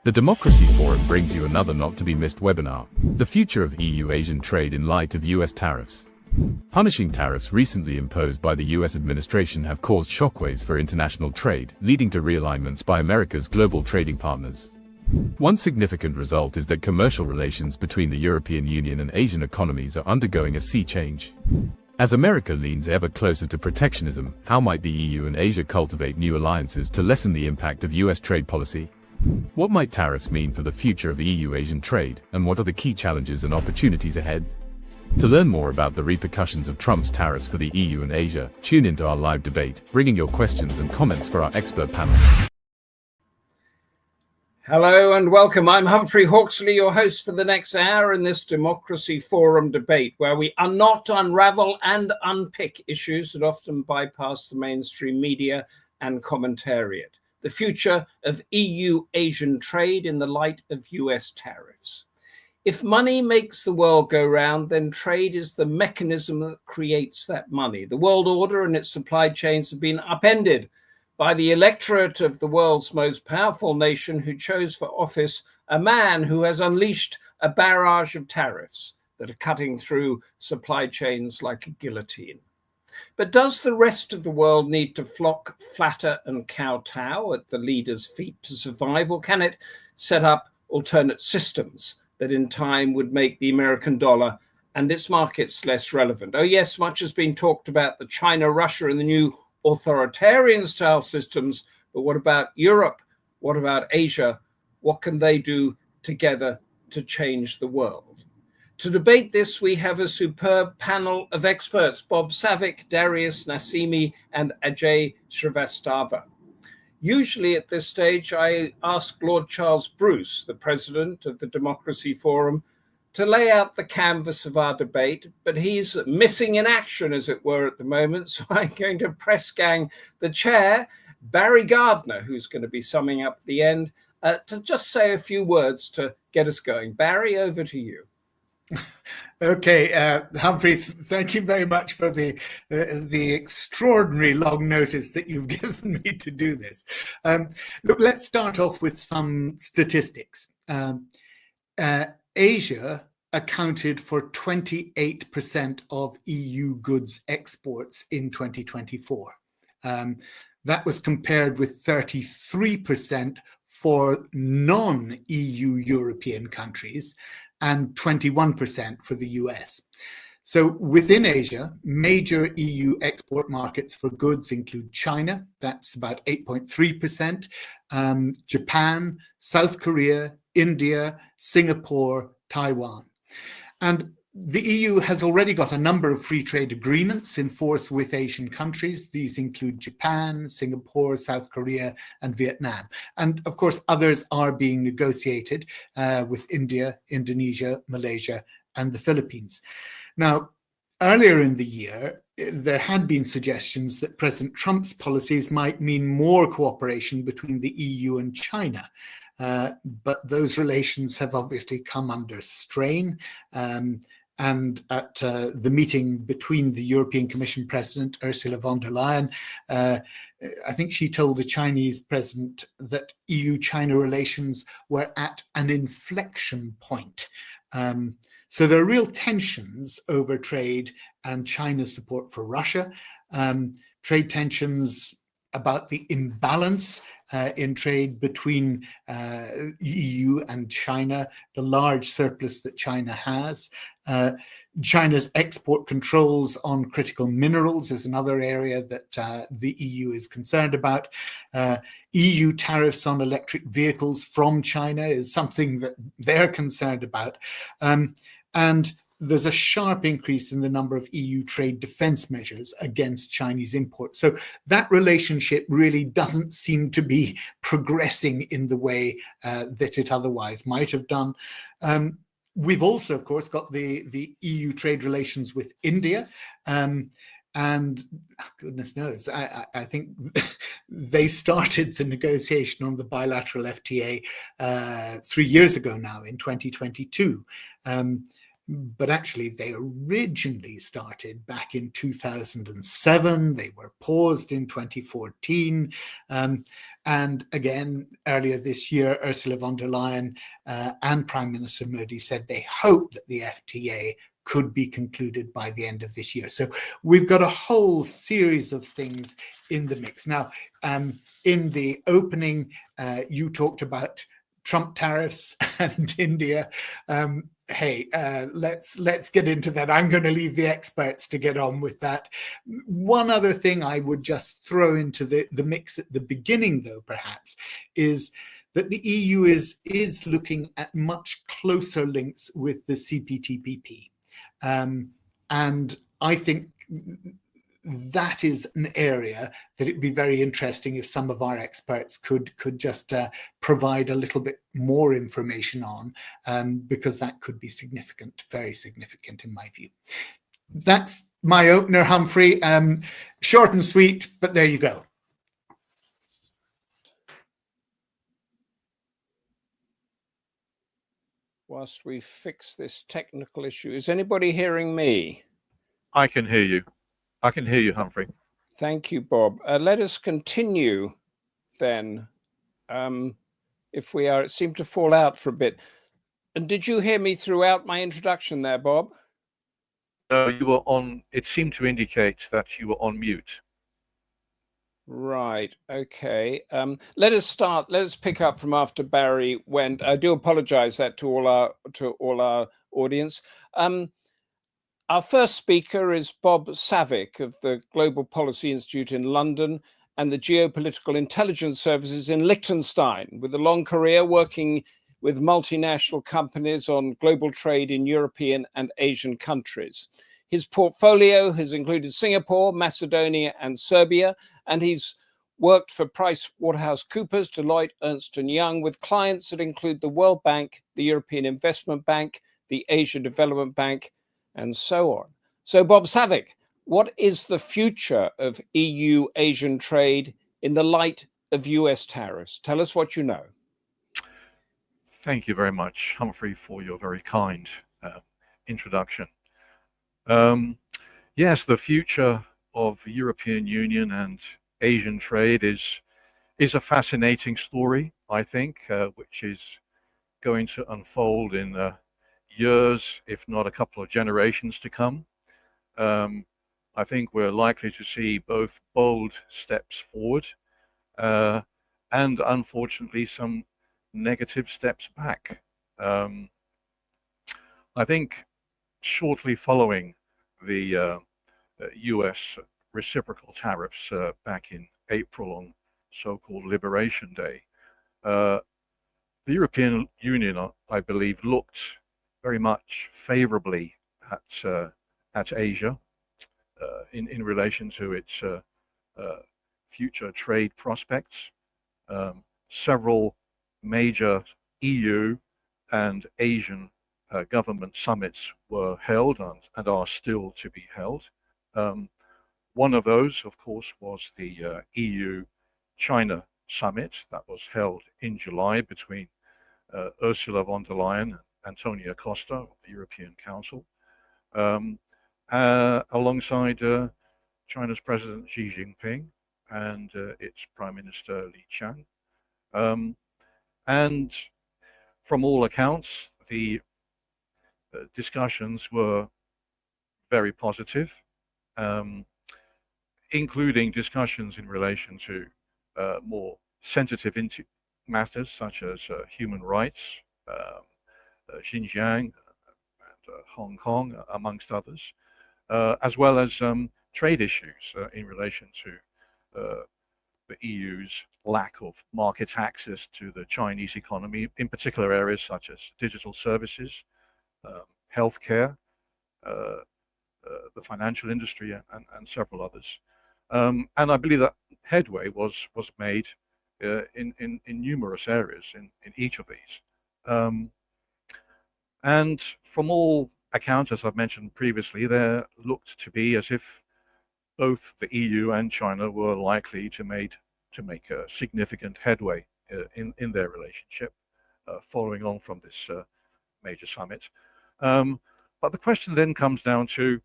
The Democracy Forum brings you another not-to-be-missed webinar, The Future of EU-Asian Trade in Light of US Tariffs. Punishing tariffs recently imposed by the US administration have caused shockwaves for international trade, leading to realignments by America's global trading partners. One significant result is that commercial relations between the European Union and Asian economies are undergoing a sea change. As America leans ever closer to protectionism, how might the EU and Asia cultivate new alliances to lessen the impact of US trade policy? What might tariffs mean for the future of EU-Asian trade, and what are the key challenges and opportunities ahead? To learn more about the repercussions of Trump's tariffs for the EU and Asia, tune into our live debate, bringing your questions and comments for our expert panel. Hello and welcome. I'm Humphrey Hawksley, your host for the next hour in this Democracy Forum debate, where we unravel and unpick issues that often bypass the mainstream media and commentariat. The future of EU-Asian trade in the light of US tariffs. If money makes the world go round, then trade is the mechanism that creates that money. The world order and its supply chains have been upended by the electorate of the world's most powerful nation, who chose for office a man who has unleashed a barrage of tariffs that are cutting through supply chains like a guillotine. But does the rest of the world need to flock, flatter and kowtow at the leader's feet to survive, or can it set up alternate systems that in time would make the American dollar and its markets less relevant? Oh yes, much has been talked about the China, Russia and the new authoritarian style systems, but what about Europe? What about Asia? What can they do together to change the world? To debate this, we have a superb panel of experts: Bob Savic, Darius Nasimi and Ajay Srivastava. Usually at this stage, I ask Lord Charles Bruce, the president of the Democracy Forum, to lay out the canvas of our debate, but he's missing in action, as it were, at the moment. So I'm going to press gang the chair, Barry Gardner, who's going to be summing up at the end, to just say a few words to get us going. Barry, over to you. Okay, Humphrey, thank you very much for the extraordinary long notice that you've given me to do this. Look, let's start off with some statistics. Asia accounted for 28% of EU goods exports in 2024. That was compared with 33% for non-EU European countries and 21% for the US. So within Asia, major EU export markets for goods include China, that's about 8.3%, Japan, South Korea, India, Singapore, Taiwan. And the EU has already got a number of free trade agreements in force with Asian countries. These include Japan, Singapore, South Korea, and Vietnam. And of course, others are being negotiated with India, Indonesia, Malaysia, and the Philippines. Now, earlier in the year, there had been suggestions that President Trump's policies might mean more cooperation between the EU and China. But those relations have obviously come under strain. And at the meeting between the European Commission President, Ursula von der Leyen, I think she told the Chinese president that EU-China relations were at an inflection point. So there are real tensions over trade and China's support for Russia, trade tensions about the imbalance in trade between EU and China, the large surplus that China has. China's export controls on critical minerals is another area that the EU is concerned about. EU tariffs on electric vehicles from China is something that they're concerned about. And there's a sharp increase in the number of EU trade defense measures against Chinese imports. So that relationship really doesn't seem to be progressing in the way that it otherwise might have done. We've also, of course, got the EU trade relations with India. And goodness knows, I think they started the negotiation on the bilateral FTA 3 years ago now, in 2022. but actually they originally started back in 2007. They were paused in 2014. And again, earlier this year, Ursula von der Leyen and Prime Minister Modi said they hope that the FTA could be concluded by the end of this year. So we've got a whole series of things in the mix. Now, in the opening, you talked about Trump tariffs and India. Let's get into that. I'm going to leave the experts to get on with that. One other thing I would just throw into the mix at the beginning, though, perhaps, is that the EU is looking at much closer links with the CPTPP. And I think that is an area that it'd be very interesting if some of our experts could just provide a little bit more information on, because that could be significant, very significant in my view. That's my opener, Humphrey. Short and sweet, but there you go. Whilst we fix this technical issue, is anybody hearing me? I can hear you. I can hear you, Humphrey. Thank you, Bob. Let us continue then. If we are, it seemed to fall out for a bit. And did you hear me throughout my introduction there, Bob? No, you were on, it seemed to indicate that you were on mute. Right. Okay. Let us pick up from after Barry went. I do apologize that to all our audience. Our first speaker is Bob Savic of the Global Policy Institute in London and the Geopolitical Intelligence Services in Liechtenstein, with a long career working with multinational companies on global trade in European and Asian countries. His portfolio has included Singapore, Macedonia, and Serbia, and he's worked for PricewaterhouseCoopers, Deloitte, Ernst & Young, with clients that include the World Bank, the European Investment Bank, the Asia Development Bank, and so on. So, Bob Savic, what is the future of EU-Asian trade in the light of US tariffs? Tell us what you know. Thank you very much, Humphrey, for your very kind introduction. Yes, the future of the European Union and Asian trade is a fascinating story, I think, which is going to unfold in years, if not a couple of generations to come. I think we're likely to see both bold steps forward and unfortunately some negative steps back. I think shortly following the US reciprocal tariffs back in April on so-called Liberation Day, the European Union, I believe, looked very much favorably at Asia in relation to its future trade prospects. Several major EU and Asian government summits were held and are still to be held. One of those, of course, was the EU-China summit that was held in July between Ursula von der Leyen and Antonio Costa of the European Council, alongside China's President Xi Jinping and its Prime Minister Li Qiang. And from all accounts, the discussions were very positive, including discussions in relation to more sensitive matters such as human rights, Xinjiang and Hong Kong, amongst others, as well as trade issues in relation to the EU's lack of market access to the Chinese economy, in particular areas such as digital services, healthcare, the financial industry, and several others. And I believe that headway was made in numerous areas in each of these. And from all accounts, as I've mentioned previously, there looked to be as if both the EU and China were likely to make a significant headway in their relationship, following on from this major summit. But the question then comes down to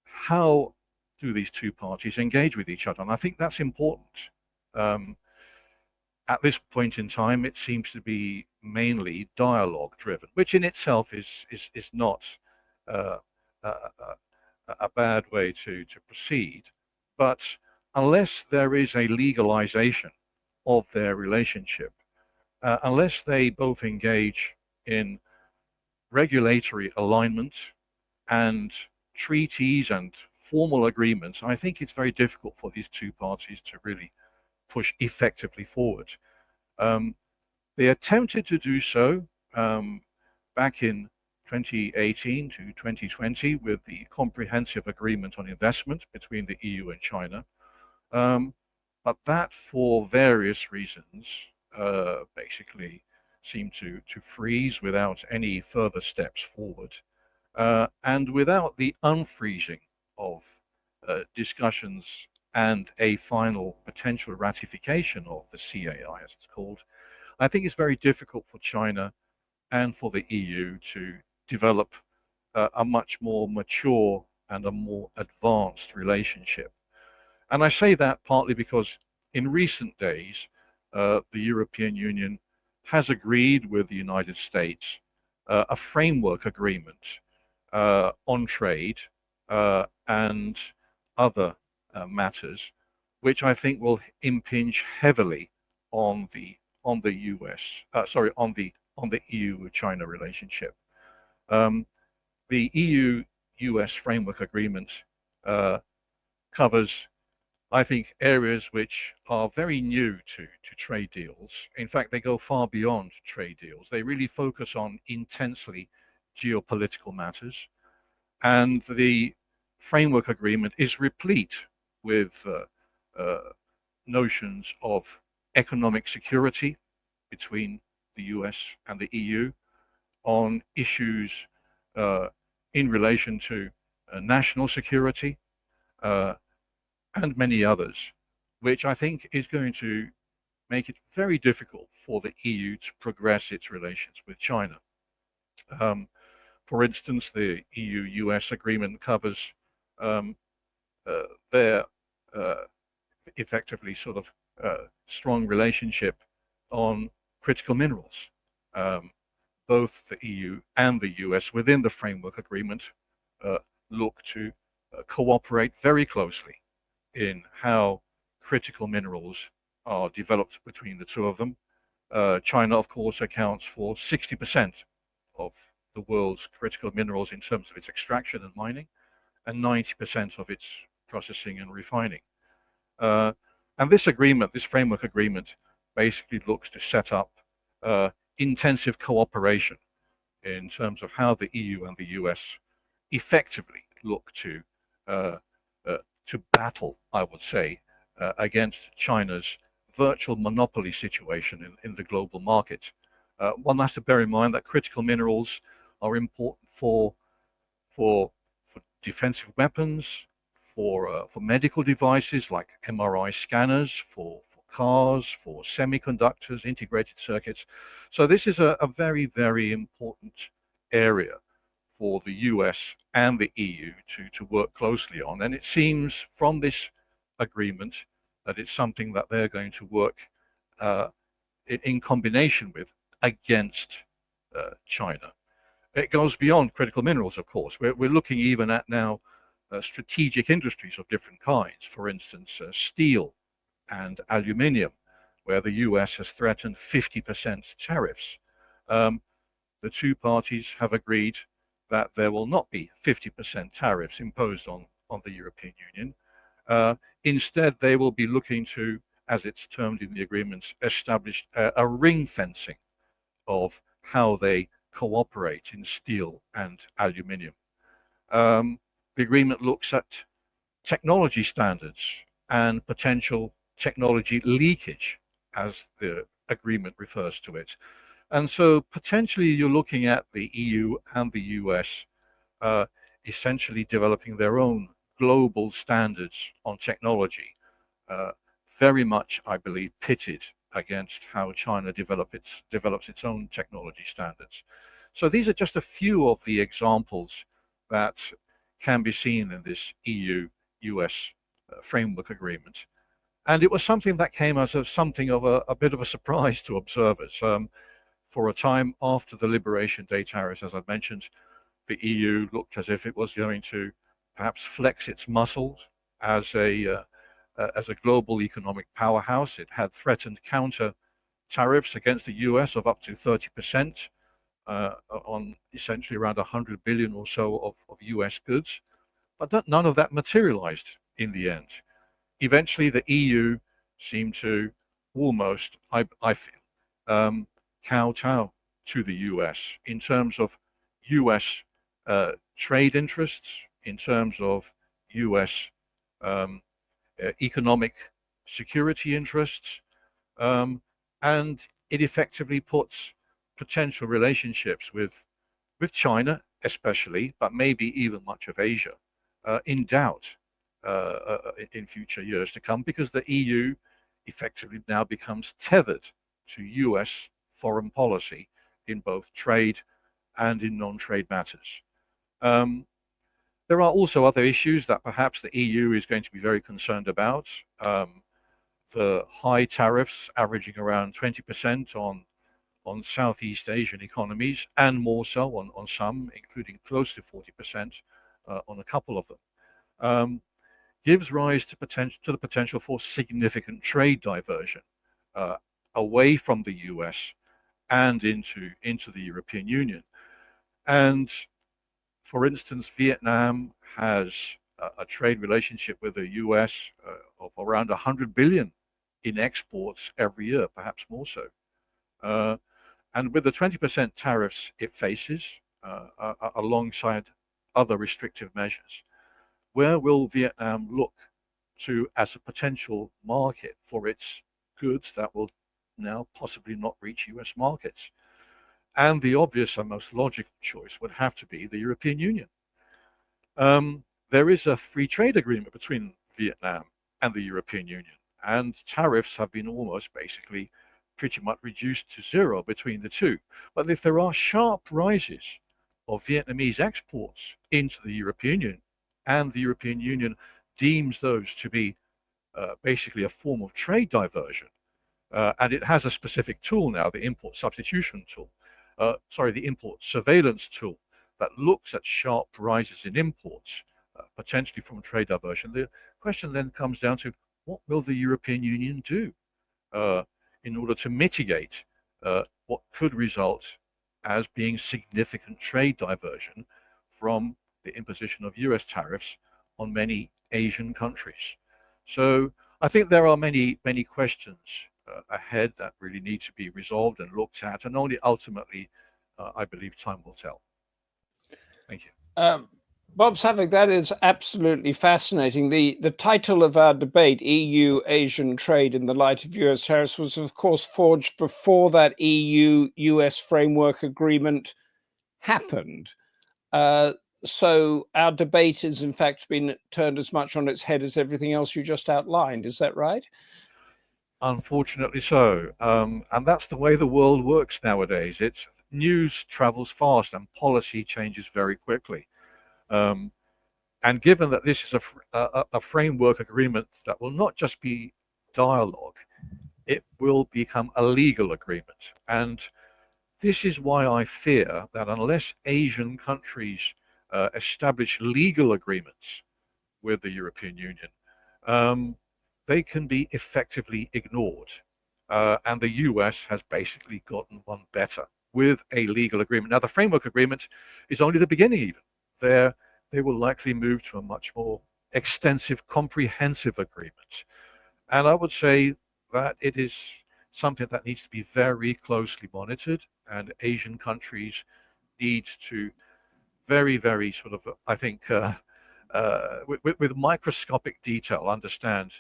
how do these two parties engage with each other? And I think that's important. At this point in time, it seems to be mainly dialogue driven, which in itself is not a bad way to proceed. But unless there is a legalization of their relationship, unless they both engage in regulatory alignment and treaties and formal agreements, I think it's very difficult for these two parties to really push effectively forward. They attempted to do so back in 2018 to 2020 with the Comprehensive Agreement on Investment between the EU and China. But that, for various reasons, basically seemed to freeze without any further steps forward. And without the unfreezing of discussions and a final potential ratification of the CAI, as it's called, I think it's very difficult for China and for the EU to develop a much more mature and a more advanced relationship. And I say that partly because in recent days, the European Union has agreed with the United States a framework agreement on trade and other matters, which I think will impinge heavily on the EU-China relationship. The EU-US framework agreement covers, I think, areas which are very new to trade deals. In fact, they go far beyond trade deals. They really focus on intensely geopolitical matters. And the framework agreement is replete with notions of economic security between the US and the EU, on issues in relation to national security, and many others, which I think is going to make it very difficult for the EU to progress its relations with China. For instance, the EU-US agreement covers their effectively sort of strong relationship on critical minerals. Both the EU and the US within the framework agreement look to cooperate very closely in how critical minerals are developed between the two of them. China, of course, accounts for 60% of the world's critical minerals in terms of its extraction and mining, and 90% of its processing and refining. And this agreement, this framework agreement, basically looks to set up intensive cooperation in terms of how the EU and the US effectively look to battle, I would say, against China's virtual monopoly situation in the global market. One has to bear in mind that critical minerals are important for defensive weapons, for medical devices like MRI scanners, for cars, for semiconductors, integrated circuits. So this is a very, very important area for the US and the EU to work closely on. And it seems from this agreement that it's something that they're going to work in combination with against China. It goes beyond critical minerals, of course. We're looking even at now strategic industries of different kinds. For instance, steel and aluminium, where the US has threatened 50% tariffs. The two parties have agreed that there will not be 50% tariffs imposed on the European Union. Instead, they will be looking to, as it's termed in the agreements, establish a ring fencing of how they cooperate in steel and aluminium. The agreement looks at technology standards and potential technology leakage, as the agreement refers to it. And so potentially you're looking at the EU and the US essentially developing their own global standards on technology, very much, I believe, pitted against how China develops its own technology standards. So these are just a few of the examples that can be seen in this EU-US framework agreement. And it was something that came as something of a bit of a surprise to observers. For a time after the Liberation Day tariffs, as I've mentioned, the EU looked as if it was going to perhaps flex its muscles as a global economic powerhouse. It had threatened counter tariffs against the US of up to 30% on essentially around 100 billion or so of US goods, but none of that materialized in the end. Eventually, the EU seemed to almost, I feel, kowtow to the US in terms of US trade interests, in terms of US economic security interests, and it effectively puts potential relationships with China especially, but maybe even much of Asia, in doubt in future years to come, because the EU effectively now becomes tethered to US foreign policy in both trade and in non-trade matters. There are also other issues that perhaps the EU is going to be very concerned about. The high tariffs averaging around 20% on Southeast Asian economies, and more so on some, including close to 40% on a couple of them, gives rise to the potential for significant trade diversion away from the US and into the European Union. And for instance, Vietnam has a trade relationship with the US of around 100 billion in exports every year, perhaps more so. And with the 20% tariffs it faces, alongside other restrictive measures, where will Vietnam look to as a potential market for its goods that will now possibly not reach US markets? And the obvious and most logical choice would have to be the European Union. There is a free trade agreement between Vietnam and the European Union, and tariffs have been almost basically pretty much reduced to zero between the two. But if there are sharp rises of Vietnamese exports into the European Union, and the European Union deems those to be basically a form of trade diversion, and it has a specific tool now, the import substitution tool, the import surveillance tool, that looks at sharp rises in imports, potentially from trade diversion. The question then comes down to, what will the European Union do in order to mitigate what could result as being significant trade diversion from the imposition of US tariffs on many Asian countries? So I think there are many questions ahead that really need to be resolved and looked at, and only ultimately, I believe, time will tell. Thank you. Bob Savic, that is absolutely fascinating. The title of our debate, EU-Asian Trade in the Light of US Tariffs, was of course forged before that EU-US framework agreement happened. So our debate has in fact been turned as much on its head as everything else you just outlined. Is that right? Unfortunately so. And that's the way the world works nowadays. News travels fast and policy changes very quickly. And given that this is a framework agreement that will not just be dialogue, it will become a legal agreement. And this is why I fear that unless Asian countries establish legal agreements with the European Union, they can be effectively ignored. And the US has basically gotten one better with a legal agreement. Now, the framework agreement is only the beginning even. They will likely move to a much more extensive, comprehensive agreement. And I would say that it is something that needs to be very closely monitored, and Asian countries need to very, very sort of, I think, with microscopic detail, understand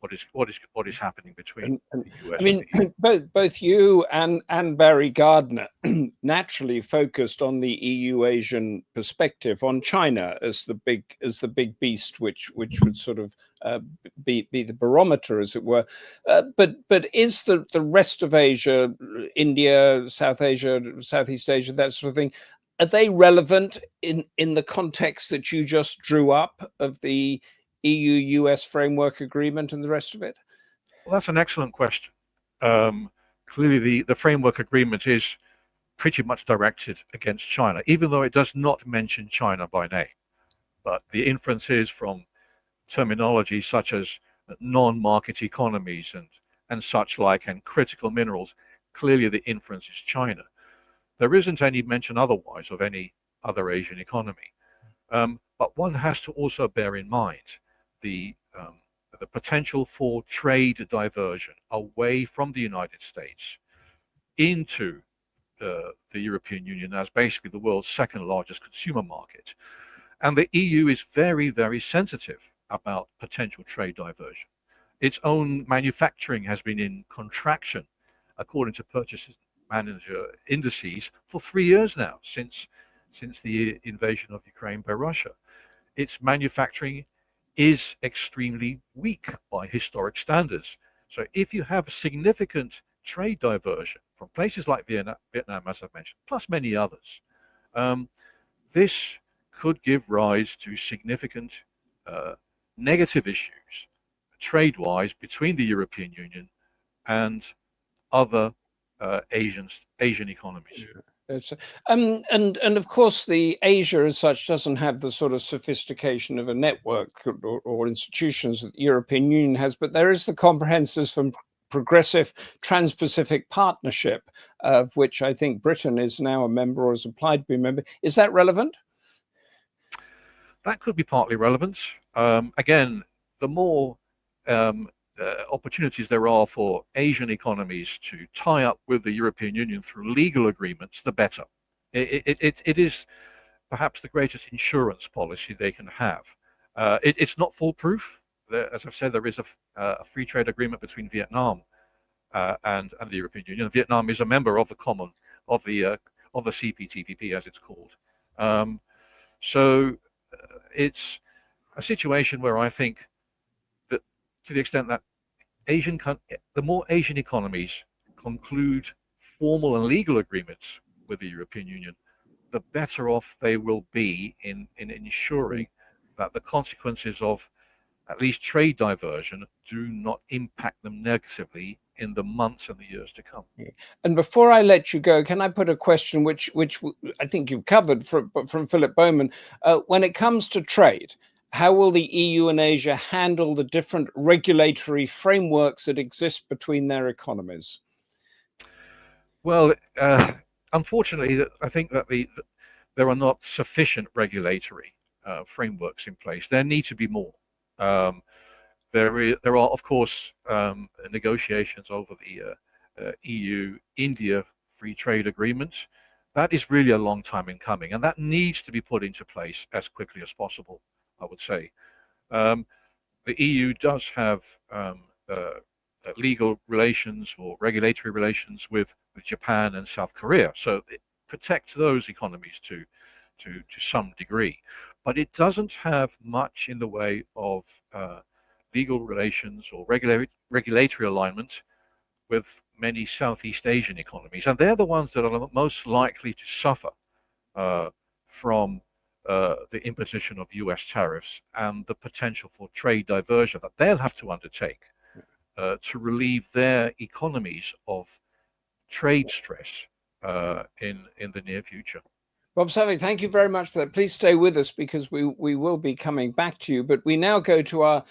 what is happening between the US. I mean, and the EU. both you and Barry Gardner naturally focused on the EU-Asian perspective, on China as the big beast, which would sort of be the barometer, as it were. But is the rest of Asia, India, South Asia, Southeast Asia, that sort of thing, are they relevant in the context that you just drew up of the EU-US framework agreement and the rest of it? Well, that's an excellent question. Clearly, the framework agreement is pretty much directed against China, even though it does not mention China by name. But the inferences from terminology such as non-market economies and such like, and critical minerals, clearly the inference is China. There isn't any mention otherwise of any other Asian economy. But one has to also bear in mind the potential for trade diversion away from the United States into the European Union as basically the world's second largest consumer market. And the EU is very, very sensitive about potential trade diversion. Its own manufacturing has been in contraction, according to Purchasing Manager indices, for 3 years now, since the invasion of Ukraine by Russia. Its manufacturing is extremely weak by historic standards. So if you have significant trade diversion from places like Vietnam, as I've mentioned, plus many others, this could give rise to significant negative issues trade-wise between the European Union and other Asian economies. And of course, the Asia as such doesn't have the sort of sophistication of a network or institutions that the European Union has, but there is the comprehensive and progressive Trans-Pacific Partnership, of which I think Britain is now a member or has applied to be a member. Is that relevant? That could be partly relevant. Again, the more opportunities there are for Asian economies to tie up with the European Union through legal agreements, the better. It is perhaps the greatest insurance policy they can have. It's not foolproof. As I've said, there is a free trade agreement between Vietnam and the European Union. Vietnam is a member of the CPTPP, as it's called. So it's a situation where I think that, to the extent that the more Asian economies conclude formal and legal agreements with the European Union, the better off they will be in ensuring that the consequences of at least trade diversion do not impact them negatively in the months and the years to come. And before I let you go, can I put a question which I think you've covered from Philip Bowman? When it comes to trade, how will the EU and Asia handle the different regulatory frameworks that exist between their economies? Well, unfortunately, I think that there are not sufficient regulatory frameworks in place. There need to be more. There are, of course, negotiations over the EU-India free trade agreement. That is really a long time in coming, and that needs to be put into place as quickly as possible, I would say. The EU does have legal relations or regulatory relations with Japan and South Korea, so it protects those economies to some degree. But it doesn't have much in the way of legal relations or regulatory alignment with many Southeast Asian economies, and they're the ones that are most likely to suffer from the imposition of US tariffs and the potential for trade diversion that they'll have to undertake to relieve their economies of trade stress in the near future. Bob Savic, thank you very much for that. Please stay with us because we will be coming back to you. But we now go to our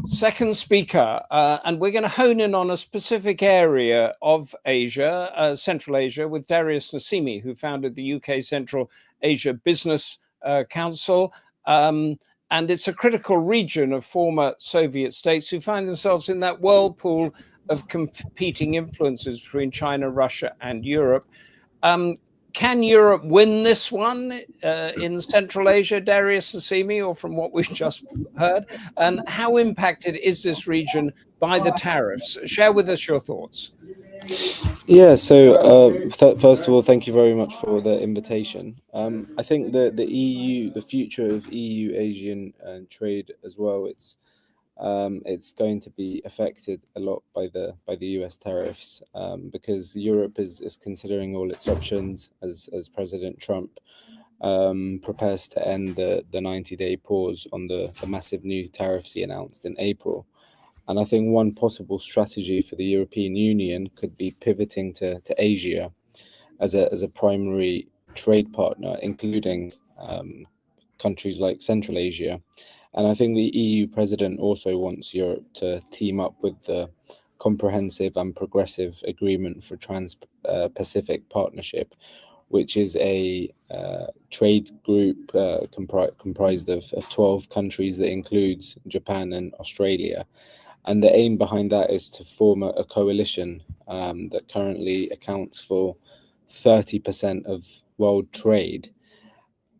second speaker, and we're going to hone in on a specific area of Asia, Central Asia, with Darius Nasimi, who founded the UK Central Asia Business Council. And it's a critical region of former Soviet states who find themselves in that whirlpool of competing influences between China, Russia, and Europe. Can Europe win this one in Central Asia, Darius Nasimi, or from what we've just heard? And how impacted is this region by the tariffs? Share with us your thoughts. Yeah, so first of all, thank you very much for the invitation. I think that the EU, the future of EU-Asian trade as well, it's going to be affected a lot by the US tariffs because Europe is considering all its options, as President Trump prepares to end the 90-day pause on the massive new tariffs he announced in April. And I think one possible strategy for the European Union could be pivoting to Asia as a primary trade partner, including countries like Central Asia. And I think the EU president also wants Europe to team up with the Comprehensive and Progressive Agreement for Trans-Pacific Partnership, which is a trade group comprised of 12 countries that includes Japan and Australia. And the aim behind that is to form a coalition that currently accounts for 30% of world trade.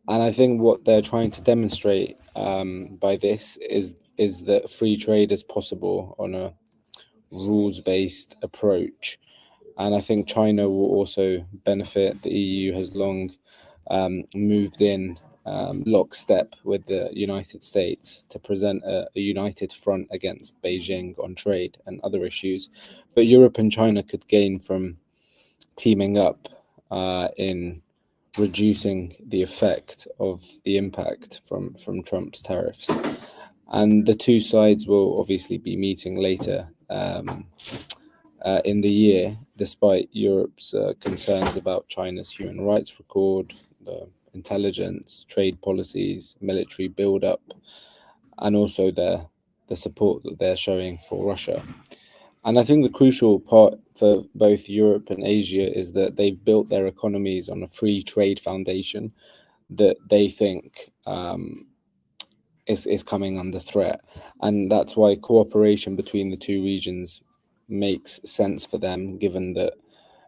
And I think what they're trying to demonstrate by this is that free trade is possible on a rules-based approach. And I think China will also benefit. The EU has long moved in lockstep with the United States to present a united front against Beijing on trade and other issues. But Europe and China could gain from teaming up in reducing the effect of the impact from Trump's tariffs. And the two sides will obviously be meeting later in the year, despite Europe's concerns about China's human rights record, the intelligence, trade policies, military build-up, and also the support that they're showing for Russia. And I think the crucial part for both Europe and Asia is that they've built their economies on a free trade foundation that they think is coming under threat. And that's why cooperation between the two regions makes sense for them, given that,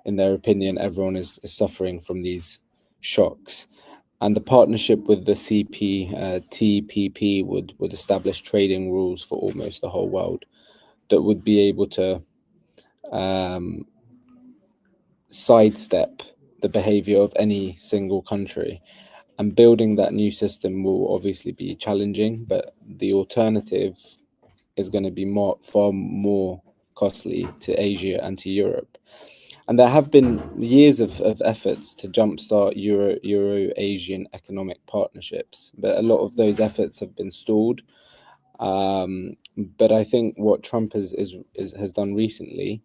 in their opinion, everyone is suffering from these shocks. And the partnership with the CPTPP would establish trading rules for almost the whole world that would be able to sidestep the behavior of any single country. And building that new system will obviously be challenging, but the alternative is going to be far more costly to Asia and to Europe. And there have been years of efforts to jumpstart Euro-Asian economic partnerships, but a lot of those efforts have been stalled. But I think what Trump has done recently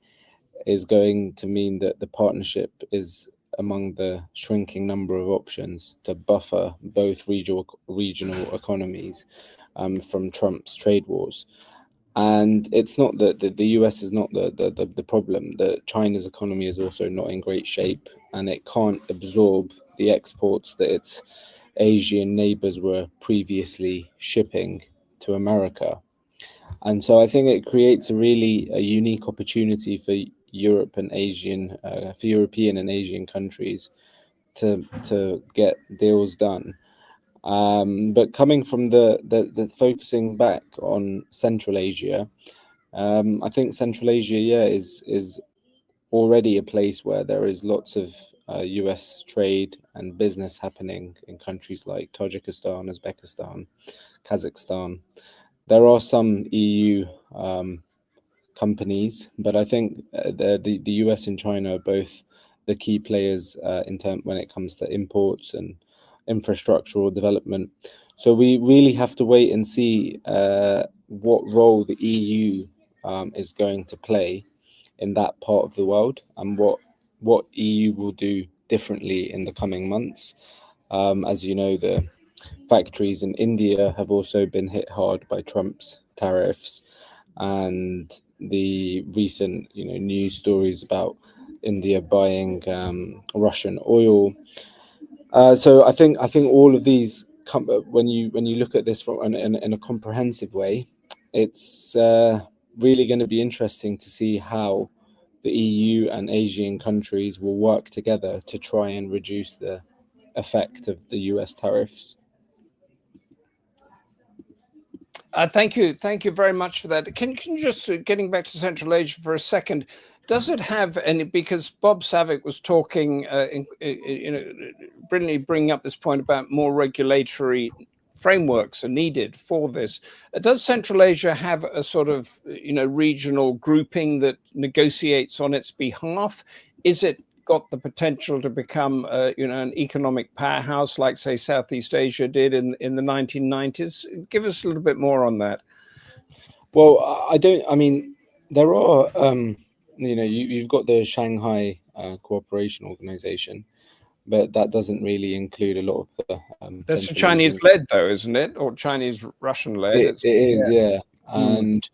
is going to mean that the partnership is among the shrinking number of options to buffer both regional economies from Trump's trade wars. And it's not that the US is not the problem. That China's economy is also not in great shape, and it can't absorb the exports that its Asian neighbors were previously shipping to America. And so I think it creates a unique opportunity for European and Asian countries to get deals done. But coming from the focusing back on Central Asia, I think Central Asia, is already a place where there is lots of US trade and business happening in countries like Tajikistan, Uzbekistan, Kazakhstan. There are some EU companies, but I think the US and China are both the key players when it comes to imports and infrastructural development. So we really have to wait and see what role the EU is going to play in that part of the world, and what EU will do differently in the coming months. As you know, the factories in India have also been hit hard by Trump's tariffs, and the recent news stories about India buying Russian oil. So I think all of these when you look at this from in a comprehensive way, it's really going to be interesting to see how the EU and Asian countries will work together to try and reduce the effect of the US tariffs. Thank you very much for that. Can you just, getting back to Central Asia for a second, does it have any, because Bob Savic was talking, brilliantly bringing up this point about more regulatory frameworks are needed for this. Does Central Asia have a sort of regional grouping that negotiates on its behalf? Is it got the potential to become, an economic powerhouse, like say Southeast Asia did in the 1990s? Give us a little bit more on that. Well, I mean, there are, you've got the Shanghai Cooperation Organization, but that doesn't really include a lot of the. That's Chinese-led, though, isn't it? Or Chinese-Russian-led? It is, yeah. And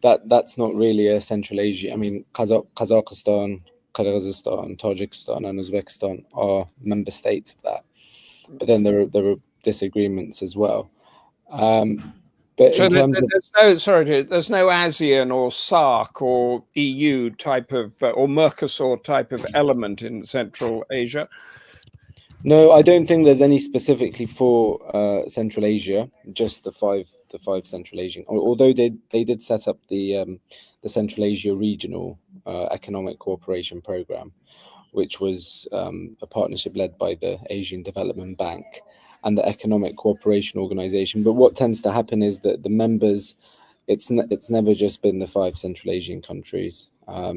that's not really a Central Asia. I mean, Kazakhstan, Kyrgyzstan, Tajikistan, and Uzbekistan are member states of that. But then there are disagreements as well. But so there's no ASEAN or SAARC or EU type of or Mercosur type of element in Central Asia. No, I don't think there's any specifically for Central Asia. Just the five Central Asian. Although they did set up the Central Asia Regional Economic Cooperation Program, which was a partnership led by the Asian Development Bank and the Economic Cooperation Organization. But what tends to happen is that the members, it's never just been the 5 Central Asian countries.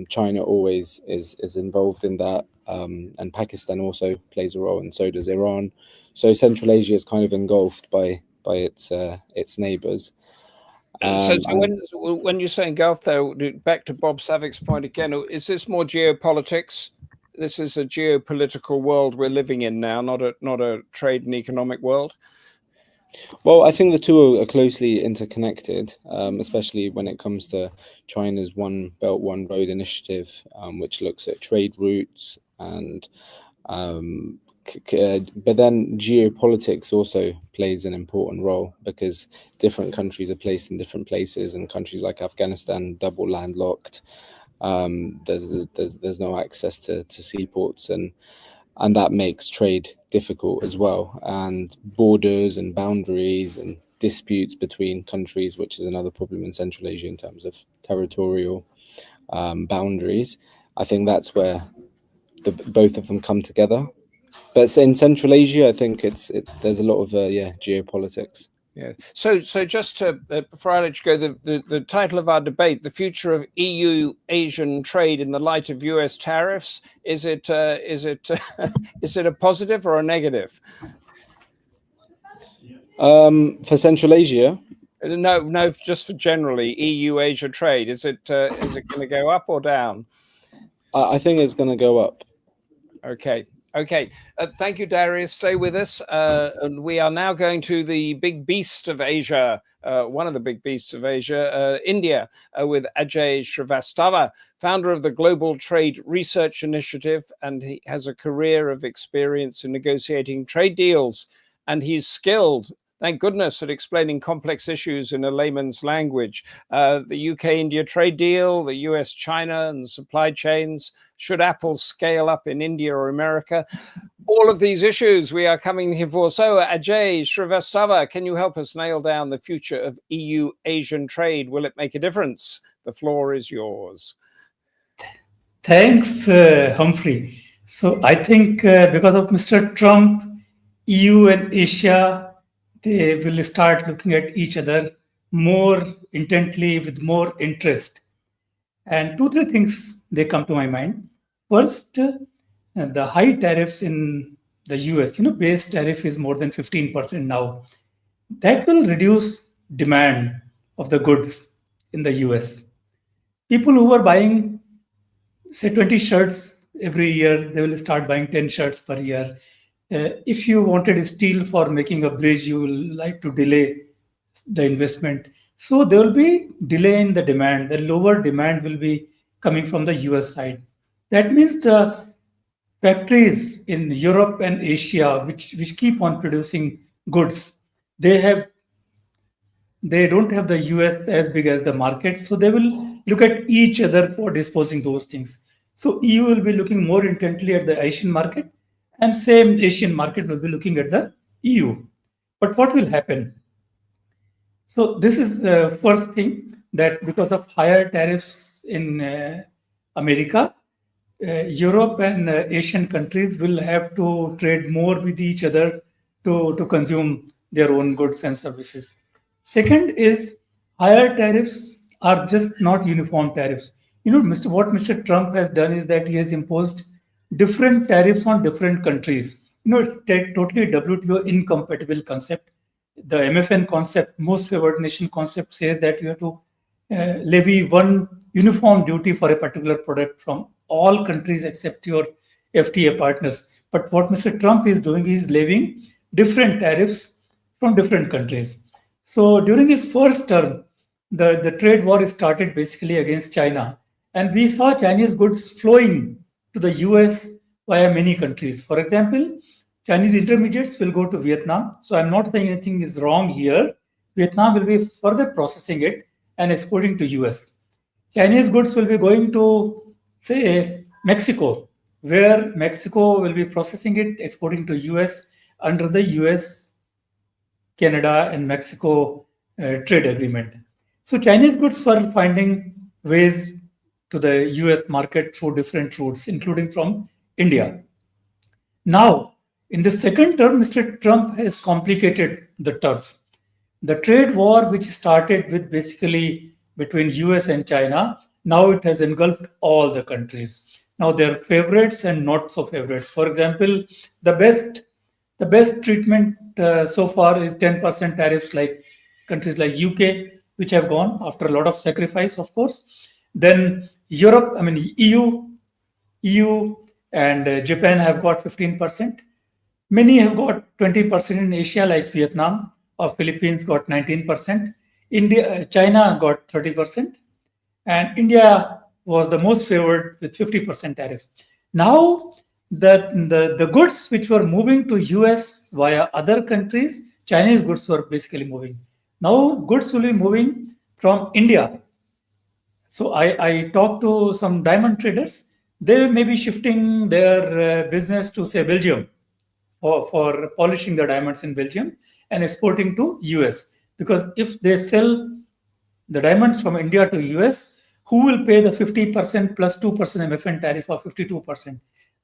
China always is involved in that, and Pakistan also plays a role, and so does Iran. So Central Asia is kind of engulfed by its neighbors. So when you say engulfed, though, back to Bob Savic's point again, is this more geopolitics? This is a geopolitical world we're living in now, not a trade and economic world. Well, I think the two are closely interconnected, especially when it comes to China's One Belt, One Road initiative, which looks at trade routes and but then geopolitics also plays an important role because different countries are placed in different places, and countries like Afghanistan, double landlocked. There's no access to seaports, and that makes trade difficult as well, and borders and boundaries and disputes between countries, which is another problem in Central Asia in terms of territorial boundaries. I think that's where both of them come together. But in Central Asia, I think there's a lot of geopolitics. Yeah. So just to before I let you go, the title of our debate: the future of EU Asian trade in the light of US tariffs. Is it a positive or a negative? For Central Asia? No, just for generally EU Asia trade. Is it going to go up or down? I think it's going to go up. Okay. Thank you, Darius. Stay with us. And we are now going to the big beast of Asia, one of the big beasts of Asia, India, with Ajay Srivastava, founder of the Global Trade Research Initiative. And he has a career of experience in negotiating trade deals. And he's skilled, thank goodness, at explaining complex issues in a layman's language. The UK-India trade deal, the US-China and supply chains. Should Apple scale up in India or America? All of these issues we are coming here for. So, Ajay Srivastava, can you help us nail down the future of EU-Asian trade? Will it make a difference? The floor is yours. Thanks, Humphrey. So I think because of Mr. Trump, EU and Asia, they will start looking at each other more intently with more interest. And 2-3 things they come to my mind. First, the high tariffs in the US, base tariff is more than 15% now. That will reduce demand of the goods in the US. People who were buying, say, 20 shirts every year, they will start buying 10 shirts per year. If you wanted steel for making a bridge, you will like to delay the investment. So there will be delay in the demand. The lower demand will be coming from the US side. That means the factories in Europe and Asia, which keep on producing goods, they don't have the US as big as the market. So they will look at each other for disposing those things. So EU will be looking more intently at the Asian market, and same Asian market will be looking at the EU. But what will happen? So this is the first thing, that because of higher tariffs in America, Europe and Asian countries will have to trade more with each other to consume their own goods and services. Second is higher tariffs are just not uniform tariffs. What Mr. Trump has done is that he has imposed different tariffs on different countries. It's totally WTO incompatible concept. The MFN concept, most favored nation concept, says that you have to levy one uniform duty for a particular product from all countries except your FTA partners. But what Mr. Trump is doing is levying different tariffs from different countries. So during his first term, the trade war started basically against China. And we saw Chinese goods flowing to the US via many countries. For example, Chinese intermediates will go to Vietnam. So I'm not saying anything is wrong here. Vietnam will be further processing it and exporting to US. Chinese goods will be going to, say, Mexico, where Mexico will be processing it, exporting to US under the US, Canada, and Mexico trade agreement. So Chinese goods were finding ways to the US market through different routes, including from India. Now, in the second term, Mr. Trump has complicated the turf. The trade war, which started with basically between US and China, now it has engulfed all the countries. Now there are favorites and not so favorites. For example, the best treatment so far is 10% tariffs, like countries like UK, which have gone after a lot of sacrifice, of course. Then Europe, EU and Japan have got 15%. Many have got 20% in Asia, like Vietnam or Philippines got 19%. China got 30%. And India was the most favored with 50% tariff. Now, the goods which were moving to US via other countries, Chinese goods were basically moving. Now, goods will be moving from India. So I talked to some diamond traders. They may be shifting their business to, say, Belgium for polishing the diamonds in Belgium and exporting to US. Because if they sell the diamonds from India to US, who will pay the 50% plus 2% MFN tariff of 52%?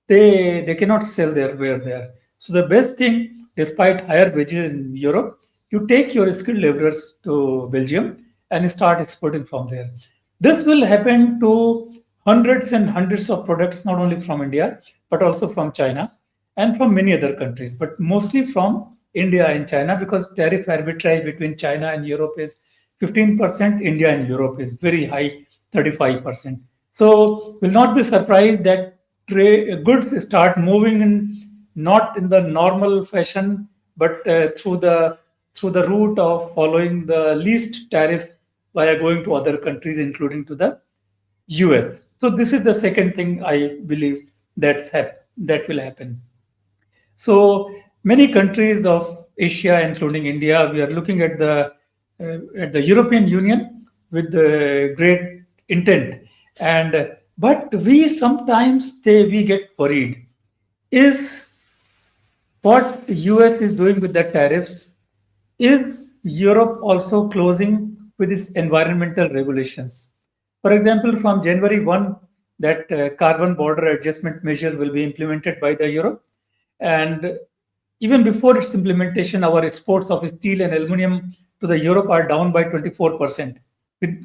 They cannot sell their ware there. So the best thing, despite higher wages in Europe, you take your skilled laborers to Belgium and start exporting from there. This will happen to hundreds and hundreds of products, not only from India, but also from China and from many other countries, but mostly from India and China, because tariff arbitrage between China and Europe is 15%, India and Europe is very high, 35%. So will not be surprised that goods start moving not in the normal fashion, but through the route of following the least tariff via going to other countries, including to the US. So this is the second thing I believe that will happen. So many countries of Asia, including India, we are looking at the European Union with the great intent, but we sometimes we get worried. Is what US is doing with the tariffs? Is Europe also closing with its environmental regulations? For example, from January 1, that carbon border adjustment measure will be implemented by the Europe. And even before its implementation, our exports of steel and aluminum to the Europe are down by 24%.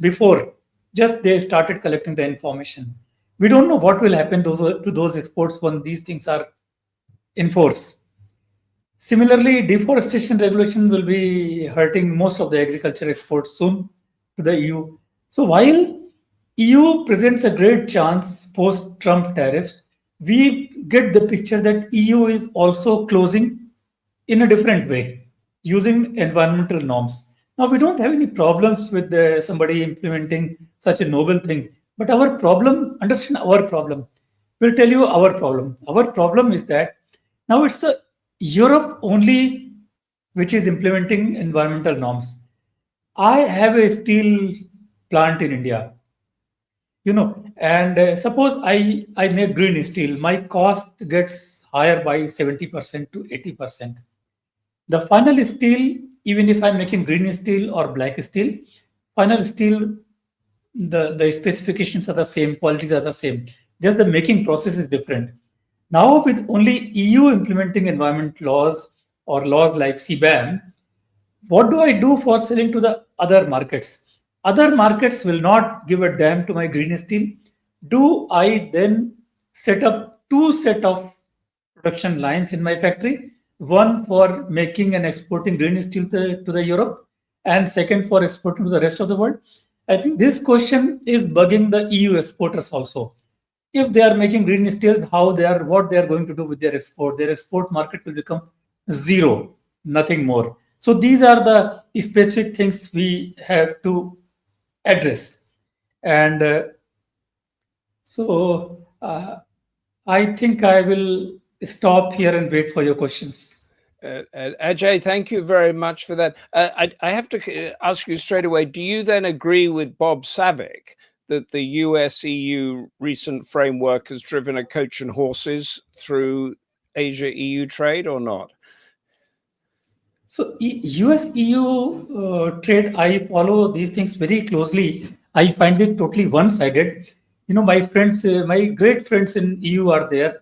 Before, just they started collecting the information. We don't know what will happen to those exports when these things are in force. Similarly, deforestation regulation will be hurting most of the agriculture exports soon to the EU. So while EU presents a great chance post-Trump tariffs, we get the picture that EU is also closing in a different way, using environmental norms. Now, we don't have any problems with somebody implementing such a noble thing, but our problem, understand our problem. We'll tell you our problem. Our problem is that now it's Europe only which is implementing environmental norms. I have a steel plant in India, and suppose I make green steel, my cost gets higher by 70% to 80%. The final steel, even if I'm making green steel or black steel, final steel, the specifications are the same, qualities are the same, just the making process is different. Now with only EU implementing environment laws or laws like CBAM, what do I do for selling to the other markets? Other markets will not give a damn to my green steel. Do I then set up two set of production lines in my factory. One for making and exporting green steel to the Europe, and second for exporting to the rest of the world. I think this question is bugging the EU exporters also. If they are making green steels, what they are going to do with their export? Their export market will become zero, nothing more. So these are the specific things we have to address. And I think I will stop here and wait for your questions. Ajay, thank you very much for that. I have to ask you straight away, do you then agree with Bob Savic that the US-EU recent framework has driven a coach and horses through Asia-EU trade or not? So US-EU trade, I follow these things very closely. I find it totally one-sided. My friends, my great friends in EU are there.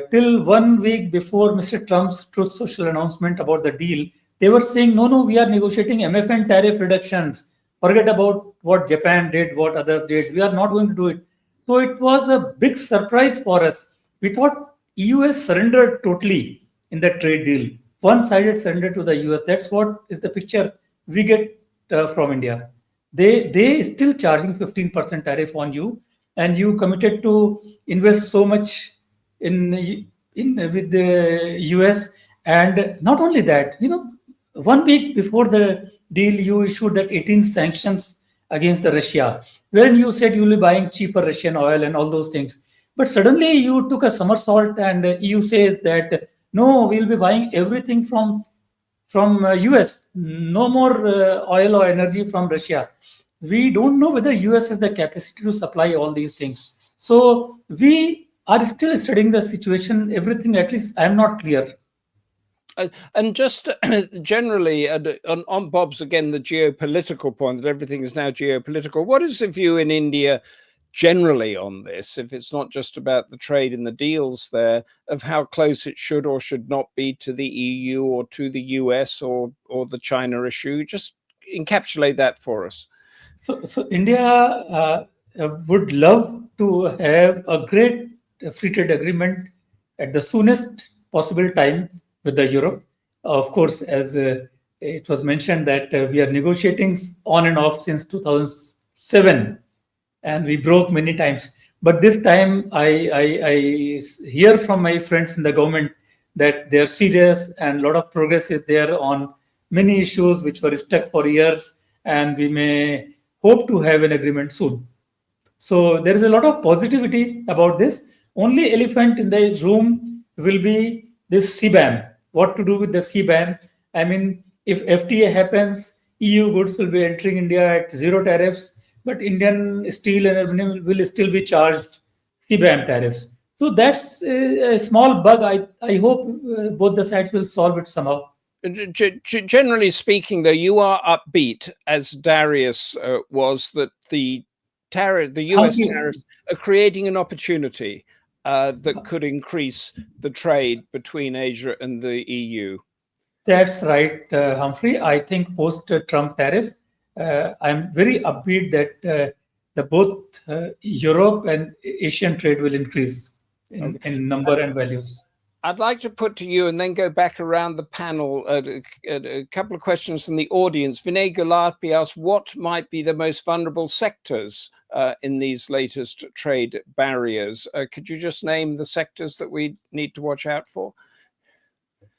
Till 1 week before Mr. Trump's Truth Social announcement about the deal, they were saying, no, we are negotiating MFN tariff reductions. Forget about what Japan did, what others did. We are not going to do it. So it was a big surprise for us. We thought EU has surrendered totally in the trade deal. One-sided surrender to the US. That's what is the picture we get from India. They still charging 15% tariff on you, and you committed to invest so much in with the US. And not only that, 1 week before the deal, you issued that 18 sanctions against the Russia, wherein you said you will be buying cheaper Russian oil and all those things. But suddenly you took a somersault, and EU says that no, we'll be buying everything from US. No more oil or energy from Russia. We don't know whether US has the capacity to supply all these things. So we are still studying the situation. Everything, at least I'm not clear. And just generally, on Bob's, again, the geopolitical point, that everything is now geopolitical. What is the view in India generally on this, if it's not just about the trade and the deals there, of how close it should or should not be to the EU or to the US or the China issue? Just encapsulate that for us. So India would love to have a great free trade agreement at the soonest possible time with the Europe. Of course, as it was mentioned that we are negotiating on and off since 2007, and we broke many times. But this time, I hear from my friends in the government that they're serious, and a lot of progress is there on many issues which were stuck for years, and we may hope to have an agreement soon. So there is a lot of positivity about this. Only elephant in the room will be this CBAM. What to do with the CBAM? I mean, if FTA happens, EU goods will be entering India at zero tariffs, but Indian steel and aluminum will still be charged CBAM tariffs. So that's a small bug. I hope both the sides will solve it somehow. Generally speaking, though, you are upbeat, as Darius was, that the US tariffs are creating an opportunity that could increase the trade between Asia and the EU. That's right, Humphrey. I think post-Trump tariff, I'm very upbeat that both Europe and Asian trade will increase in number and values. I'd like to put to you, and then go back around the panel, a couple of questions from the audience. Vinay Gulati asked, what might be the most vulnerable sectors in these latest trade barriers? Could you just name the sectors that we need to watch out for?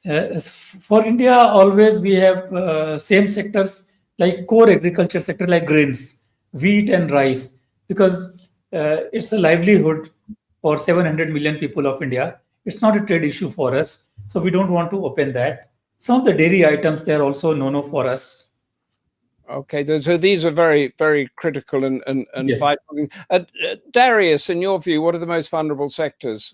For India, always we have same sectors like core agriculture sector, like grains, wheat and rice, because it's a livelihood for 700 million people of India. It's not a trade issue for us, so we don't want to open that. Some of the dairy items, they're also no for us. Okay, so these are very, very critical and yes. vital. Darius, in your view, what are the most vulnerable sectors?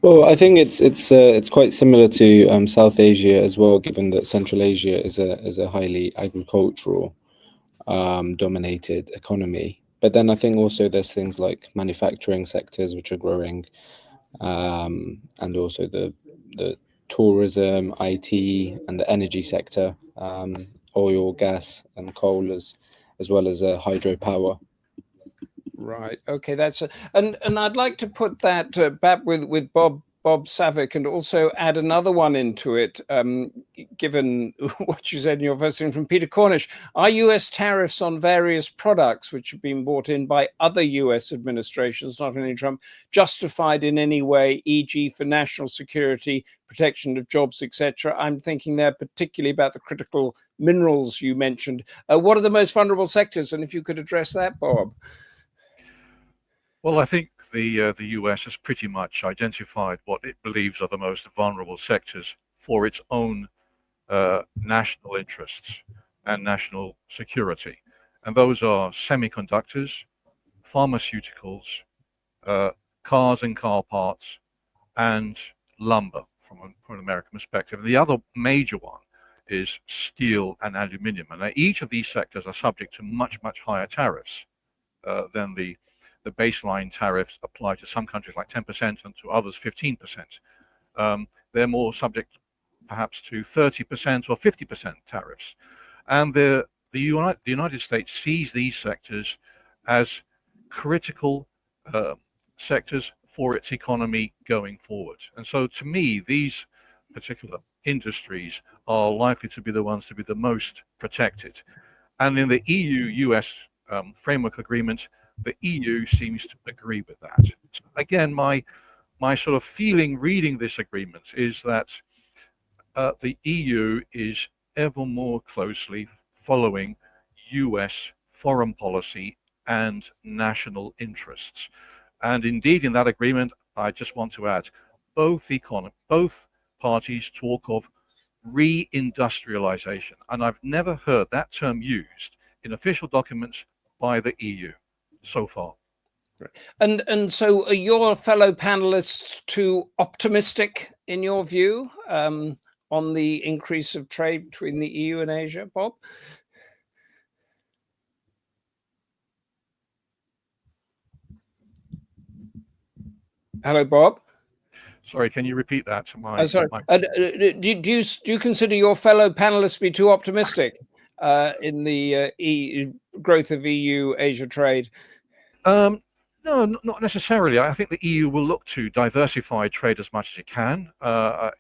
Well, I think it's quite similar to South Asia as well, given that Central Asia is a highly agricultural dominated economy. But then I think also there's things like manufacturing sectors which are growing, and also the tourism, IT, and the energy sector, oil, gas, and coal, as well as hydropower. Right. Okay. That's and I'd like to put that back with Bob Savic, and also add another one into it. Given what you said in your first thing from Peter Cornish, are U.S. tariffs on various products which have been brought in by other U.S. administrations, not only Trump, justified in any way, e.g., for national security, protection of jobs, etc.? I'm thinking there particularly about the critical minerals you mentioned. What are the most vulnerable sectors? And if you could address that, Bob. Well, I think the US has pretty much identified what it believes are the most vulnerable sectors for its own national interests and national security. And those are semiconductors, pharmaceuticals, cars and car parts, and lumber from an American perspective. And the other major one is steel and aluminium. And each of these sectors are subject to much, much higher tariffs than the baseline tariffs apply to some countries like 10% and to others 15%. They're more subject perhaps to 30% or 50% tariffs. And the United States sees these sectors as critical sectors for its economy going forward. And so to me, these particular industries are likely to be the ones to be the most protected. And in the EU-US framework agreement, the EU seems to agree with that. So again, my sort of feeling reading this agreement is that the EU is ever more closely following US foreign policy and national interests. And indeed, in that agreement, I just want to add, both parties talk of re-industrialization. And I've never heard that term used in official documents by the EU so far. And so are your fellow panelists too optimistic in your view on the increase of trade between the EU and Asia, Bob? Hello, Bob. Sorry, can you repeat that? Sorry. Do you consider your fellow panelists to be too optimistic in the growth of EU-Asia trade? No, not necessarily. I think the EU will look to diversify trade as much as it can. I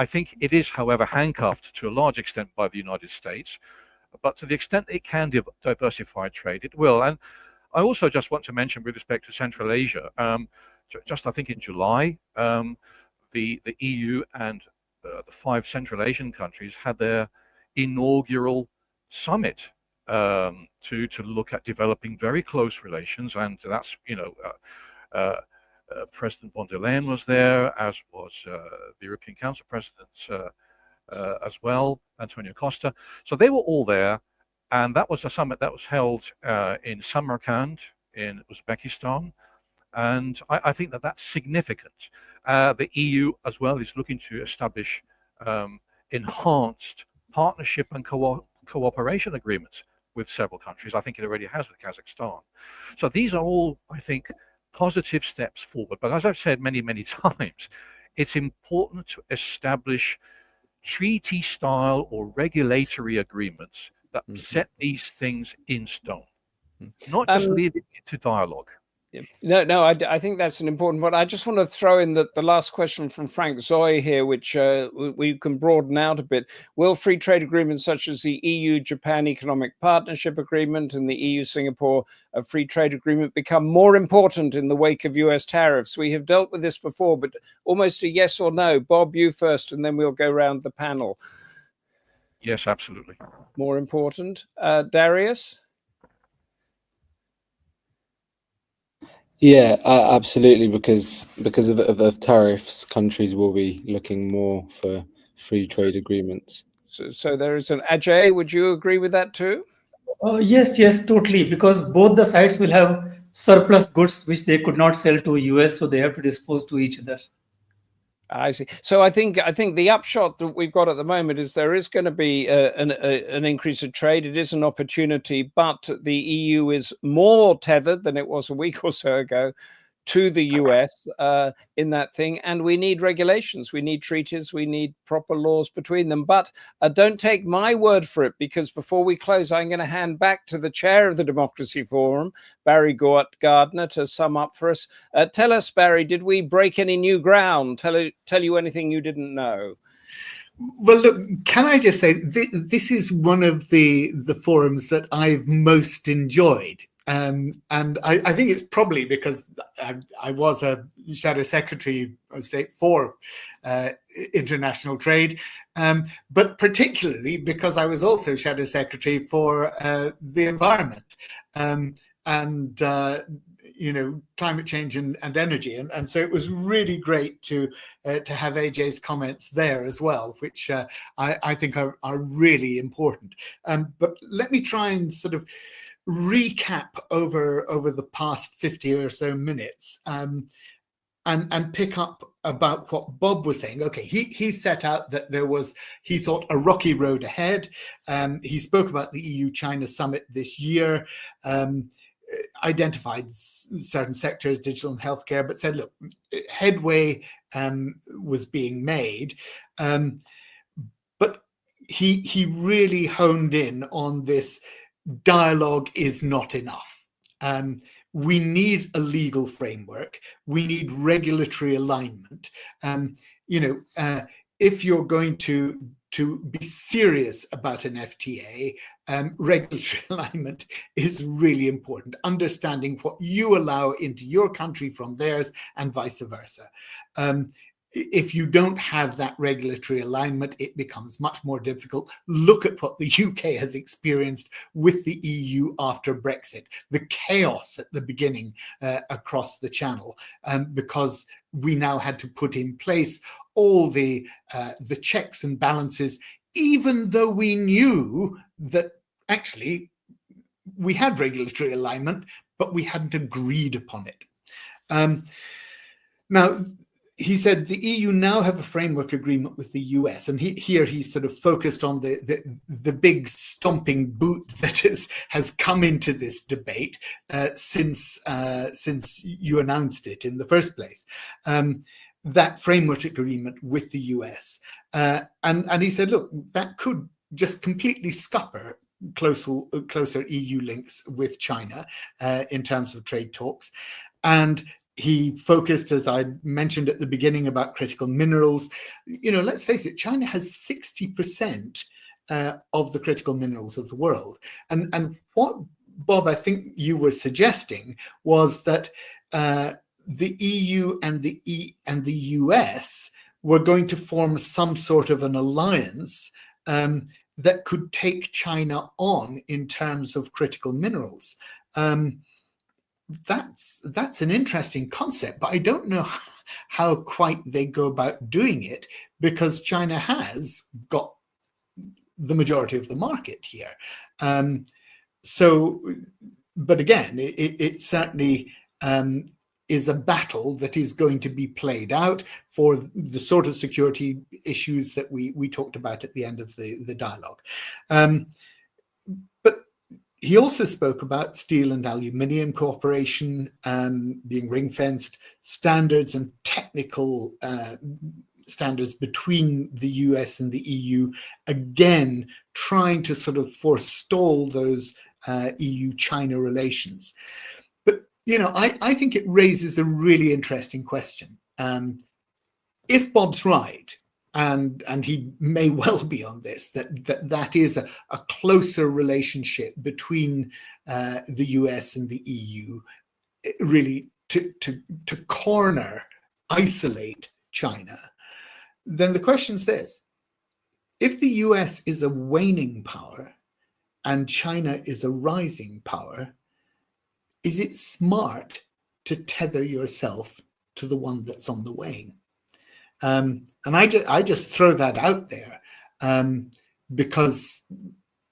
think it is, however, handcuffed to a large extent by the United States. But to the extent it can diversify trade, it will. And I also just want to mention, with respect to Central Asia, just I think in July, the EU and the 5 Central Asian countries had their inaugural summit to look at developing very close relations, and that's President von der Leyen was there, as was the European Council President as well, Antonio Costa. So they were all there, and that was a summit that was held in Samarkand in Uzbekistan. And I think that that's significant. The EU as well is looking to establish enhanced partnership and cooperation agreements with several countries. I think it already has with Kazakhstan. So these are all, I think, positive steps forward. But as I've said many, many times, it's important to establish treaty-style or regulatory agreements that set these things in stone, not just leave it to dialogue. No, I think that's an important one. I just want to throw in the last question from Frank Zoy here, which we can broaden out a bit. Will free trade agreements such as the EU-Japan Economic Partnership Agreement and the EU-Singapore Free Trade Agreement become more important in the wake of US tariffs? We have dealt with this before, but almost a yes or no. Bob, you first, and then we'll go around the panel. Yes, absolutely. More important. Darius? Yeah, absolutely. Because of tariffs, countries will be looking more for free trade agreements. So there is an Ajay. Would you agree with that too? Yes, totally. Because both the sides will have surplus goods which they could not sell to US, so they have to dispose to each other. I see. So I think the upshot that we've got at the moment is there is going to be an increase of trade. It is an opportunity, but the EU is more tethered than it was a week or so ago to the US in that thing, and we need regulations, we need treaties, we need proper laws between them. But don't take my word for it, because before we close, I'm going to hand back to the chair of the Democracy Forum, Barry Gardner, to sum up for us. Tell us, Barry, did we break any new ground? Tell you anything you didn't know? Well, look, can I just say this is one of the forums that I've most enjoyed. And I think it's probably because I was a Shadow Secretary of State for international trade, but particularly because I was also Shadow Secretary for the environment and climate change and energy. And so it was really great to have Ajay's comments there as well, which I think are really important. But let me try and sort of recap over the past 50 or so minutes and pick up about what Bob was saying. Okay, he set out that there was, he thought, a rocky road ahead. He spoke about the EU-China summit this year, identified certain sectors, digital and healthcare, but said, look, headway was being made. But he really honed in on this: dialogue is not enough. We need a legal framework. We need regulatory alignment. If you're going to be serious about an FTA, regulatory alignment is really important. Understanding what you allow into your country from theirs and vice versa. If you don't have that regulatory alignment, it becomes much more difficult. Look at what the UK has experienced with the EU after Brexit, the chaos at the beginning across the channel, because we now had to put in place all the checks and balances, even though we knew that actually we had regulatory alignment, but we hadn't agreed upon it. Now, he said the EU now have a framework agreement with the US, and here he's sort of focused on the big stomping boot that has come into this debate since you announced it in the first place. That framework agreement with the US, and he said, look, that could just completely scupper closer EU links with China in terms of trade talks. And he focused, as I mentioned at the beginning, about critical minerals. Let's face it, China has 60% of the critical minerals of the world. And what, Bob, I think you were suggesting was that the EU and the US were going to form some sort of an alliance that could take China on in terms of critical minerals. That's an interesting concept, but I don't know how quite they go about doing it, because China has got the majority of the market here. But again, it certainly is a battle that is going to be played out for the sort of security issues that we talked about at the end of the dialogue. But he also spoke about steel and aluminium cooperation being ring-fenced, standards and technical standards between the US and the EU, again, trying to sort of forestall those EU-China relations. But, I think it raises a really interesting question. If Bob's right, and he may well be on this, that is a closer relationship between the US and the EU, really to isolate China, then the question's this: if the US is a waning power and China is a rising power, is it smart to tether yourself to the one that's on the wane? And I just throw that out there because,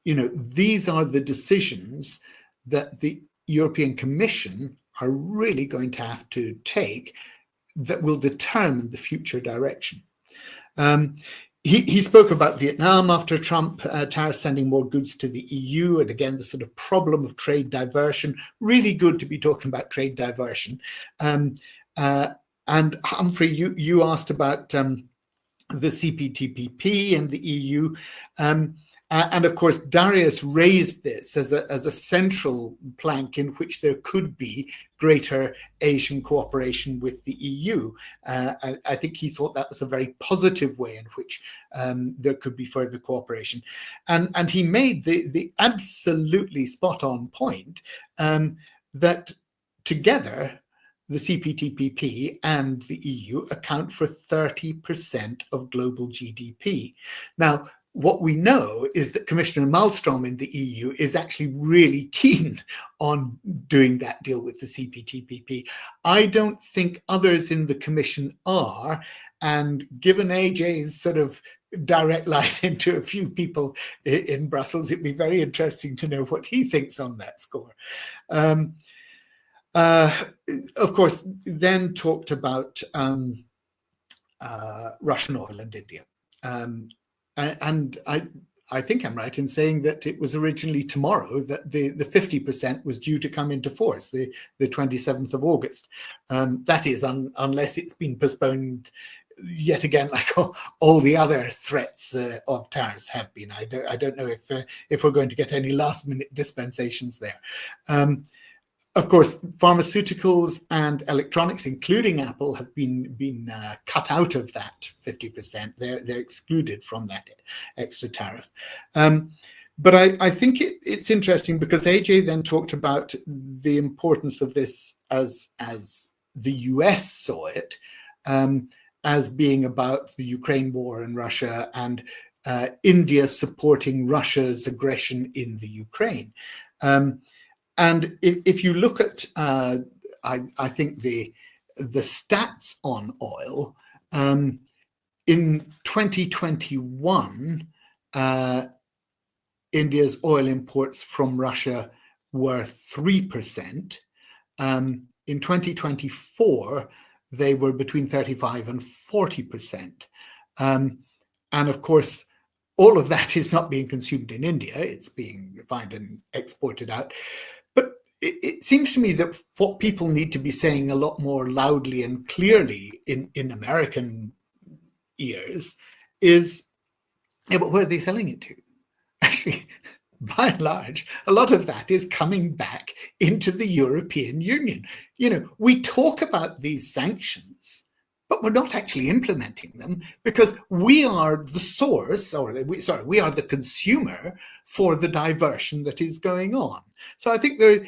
these are the decisions that the European Commission are really going to have to take that will determine the future direction. he spoke about Vietnam after Trump, tariffs sending more goods to the EU, and again, the sort of problem of trade diversion. Really good to be talking about trade diversion. And Humphrey, you asked about the CPTPP and the EU. And of course, Darius raised this as a central plank in which there could be greater Asian cooperation with the EU. I think he thought that was a very positive way in which there could be further cooperation. And he made the absolutely spot on point that together, the CPTPP and the EU account for 30% of global GDP. Now, what we know is that Commissioner Malmström in the EU is actually really keen on doing that deal with the CPTPP. I don't think others in the Commission are, and given AJ's sort of direct line into a few people in Brussels, it'd be very interesting to know what he thinks on that score. Of course, then talked about Russian oil and India. And I think I'm right in saying that it was originally tomorrow that the 50% was due to come into force, the 27th of August. That is, unless it's been postponed yet again, like all the other threats of tariffs have been. I don't know if we're going to get any last-minute dispensations there. Of course, pharmaceuticals and electronics, including Apple, have been cut out of that 50%. They're excluded from that extra tariff. But I think it's interesting because AJ then talked about the importance of this as the US saw it, as being about the Ukraine war and Russia and India supporting Russia's aggression in the Ukraine. And if you look at, I think the stats on oil, in 2021, India's oil imports from Russia were 3%. In 2024, they were between 35 and 40%. And of course, all of that is not being consumed in India. It's being refined and exported out. It seems to me that what people need to be saying a lot more loudly and clearly in American ears is, yeah, but where are they selling it to? Actually, by and large, a lot of that is coming back into the European Union. You know, we talk about these sanctions, but we're not actually implementing them because we are the source, we are the consumer for the diversion that is going on. So I think there,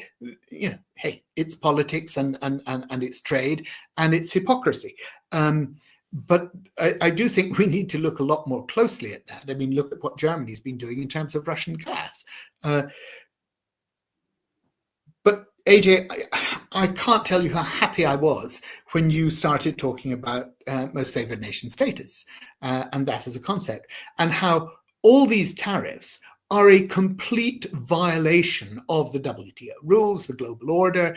you know, hey, it's politics and it's trade and it's hypocrisy. But I do think we need to look a lot more closely at that. I mean, look at what Germany's been doing in terms of Russian gas. But AJ, I can't tell you how happy I was when you started talking about most favored nation status and that as a concept, and how all these tariffs are a complete violation of the WTO rules, the global order,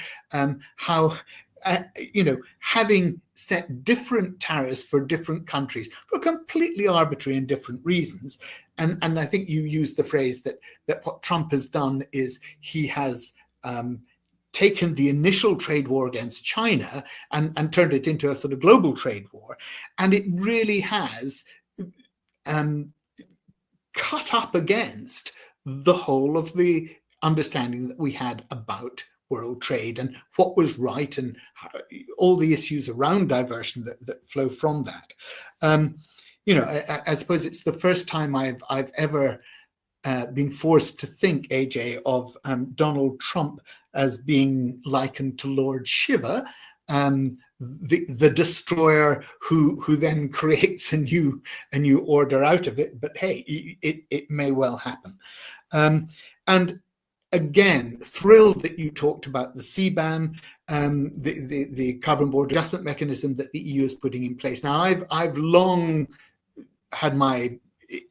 how, you know, having set different tariffs for different countries for completely arbitrary and different reasons. And I think you used the phrase that what Trump has done is he has taken the initial trade war against China and turned it into a sort of global trade war. And it really has cut up against the whole of the understanding that we had about world trade and what was right and how, all the issues around diversion that flow from that. You know, I suppose it's the first time I've ever been forced to think, AJ, of Donald Trump as being likened to Lord Shiva, the destroyer who then creates a new order out of it. But hey, it may well happen. And again, thrilled that you talked about the CBAM, the carbon border adjustment mechanism that the EU is putting in place. Now, I've long had my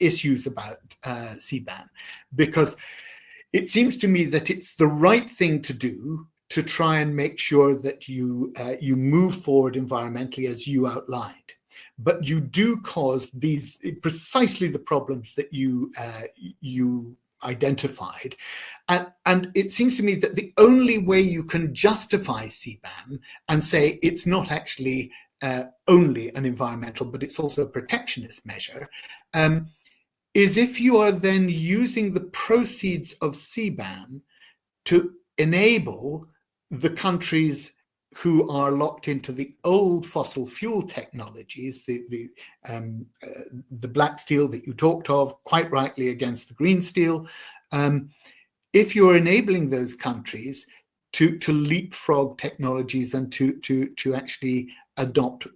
issues about CBAM because it seems to me that it's the right thing to do to try and make sure that you move forward environmentally as you outlined. but you do cause these precisely the problems that you identified. And it seems to me that the only way you can justify CBAM and say it's not actually only an environmental, but it's also a protectionist measure, is if you are then using the proceeds of CBAM to enable the countries who are locked into the old fossil fuel technologies, the black steel that you talked of, quite rightly, against the green steel. If you're enabling those countries to leapfrog technologies and to actually adopt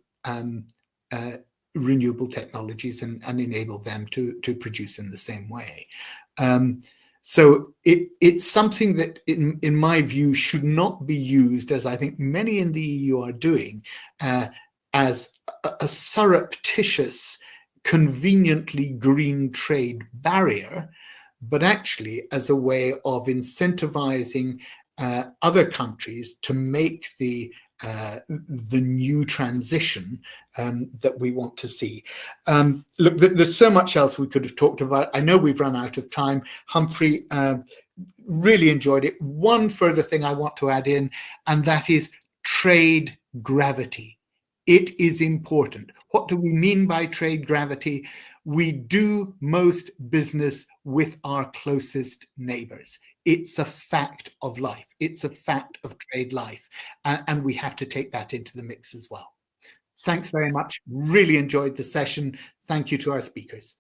renewable technologies and enable them to produce in the same way. So it's something that, in my view, should not be used, as I think many in the EU are doing, as a surreptitious, conveniently green trade barrier, but actually as a way of incentivizing other countries to make the new transition that we want to see. Look, there's so much else we could have talked about. I know we've run out of time. Humphrey, really enjoyed it. One further thing I want to add in, and that is trade gravity. It is important. What do we mean by trade gravity? We do most business with our closest neighbors. It's a fact of life. It's a fact of trade life. And we have to take that into the mix as well. Thanks very much. Really enjoyed the session. Thank you to our speakers.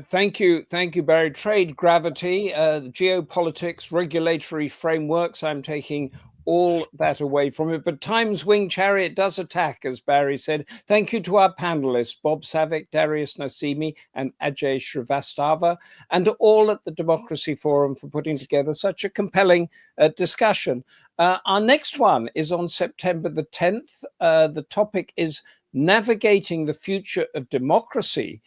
Thank you, Barry. Trade gravity, geopolitics, regulatory frameworks. I'm taking all that away from it. But time's winged chariot does attack, as Barry said. Thank you to our panelists, Bob Savic, Darius Nasimi, and Ajay Srivastava, and to all at the Democracy Forum for putting together such a compelling discussion. Our next one is on September the 10th. The topic is navigating the future of democracy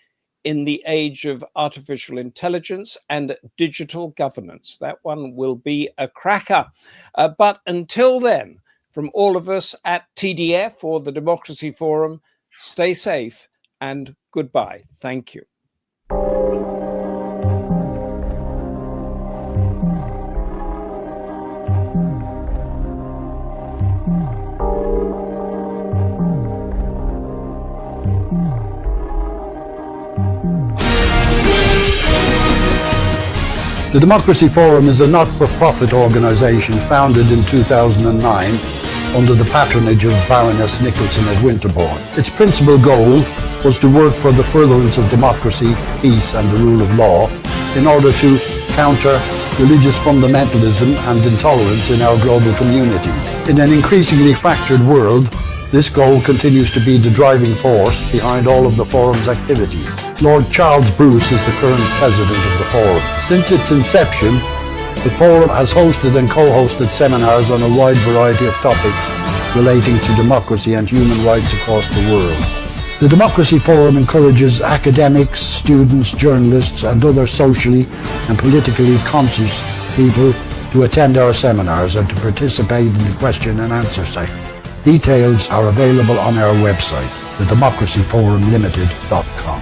in the age of artificial intelligence and digital governance. That one will be a cracker. But until then, from all of us at TDF or the Democracy Forum, stay safe and goodbye. Thank you. The Democracy Forum is a not-for-profit organisation founded in 2009 under the patronage of Baroness Nicholson of Winterbourne. Its principal goal was to work for the furtherance of democracy, peace and the rule of law in order to counter religious fundamentalism and intolerance in our global communities. In an increasingly fractured world, this goal continues to be the driving force behind all of the Forum's activities. Lord Charles Bruce is the current president of the Forum. Since its inception, the Forum has hosted and co-hosted seminars on a wide variety of topics relating to democracy and human rights across the world. The Democracy Forum encourages academics, students, journalists and other socially and politically conscious people to attend our seminars and to participate in the question and answer session. Details are available on our website, thedemocracyforumlimited.com.